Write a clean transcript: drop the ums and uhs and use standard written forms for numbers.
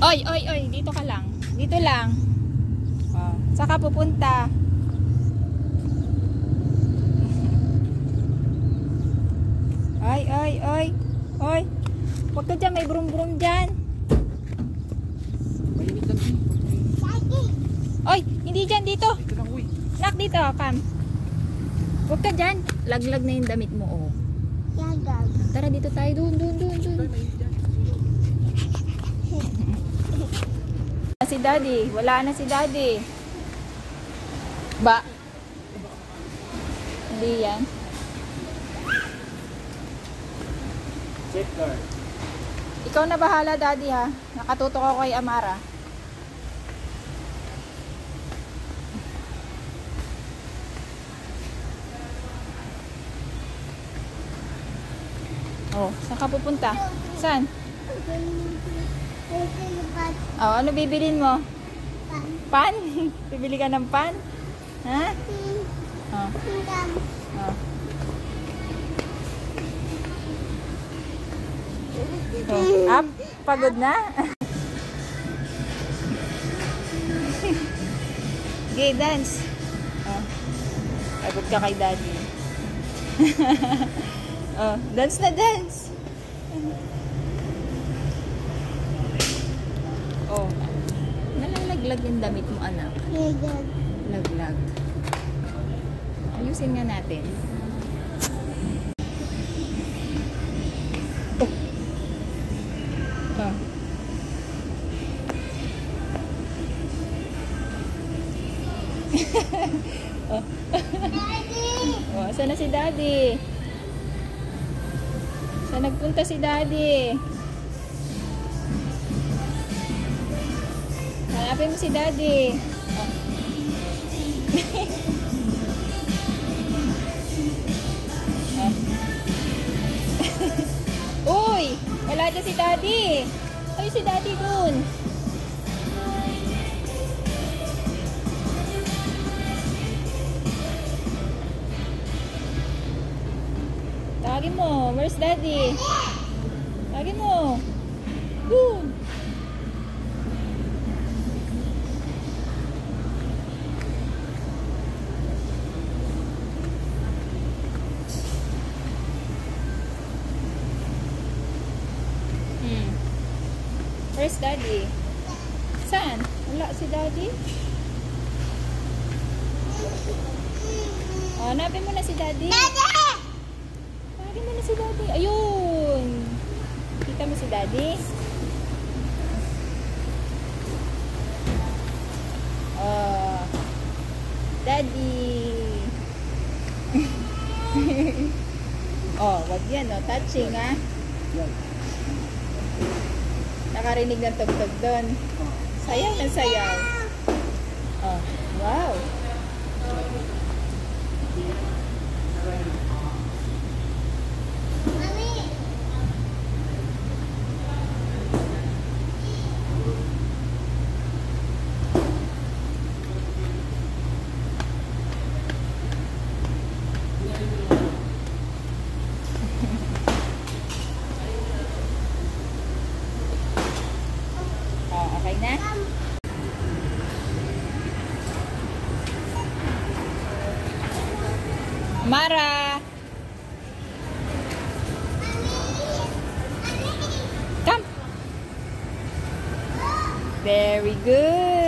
Oy, oy, oy, dito ka lang. Dito lang. Oh, saka pupunta. Ay, ay, ay. Oy. Huwag ka dyan, may brum-brum dyan. Oy, hindi dyan, dito. Nak, dito, Cam. Huwag ka dyan. Laglag na yung damit mo, oh. Tara, dito tayo. Dun. Si Daddy. Wala na si Daddy. Ba? Hindi yan. Safeguard. Ikaw na bahala, Daddy, ha. Nakatutok ako kay Amara. Oh, saan ka pupunta? Saan? Oh, ano bibilin mo? Pan? Bibili ka ng pan? Ha? Oh. Oh. Oh. Up? Pagod na? Okay, dance. Oh. Pagod ka kay Daddy. Oh, dance na dance. Oh. Nalalaglag yung damit mo, anak. Laglag. Ayusin nga natin. Oh. Oh. Oh. Oh, saan na si Daddy? Saan nagpunta si Daddy? Hanapin mo si Daddy. Oh. Uy! Wala dyan si Daddy. Ay, si Daddy dun. Tawagin mo. Where's Daddy? Tawagin mo. Boom! Where's Daddy? Saan? Wala si Daddy? Oh, hanapin mo na si Daddy. Tawagin mo na si Daddy. Ayun! Kita mo si Daddy? Oh, Daddy! Oh, wag yan, oh. Touching, ha? Nakarinig ng tugtog doon. Sayaw na sayaw. Oh, wow. Okay na? Mara! Come! Very good!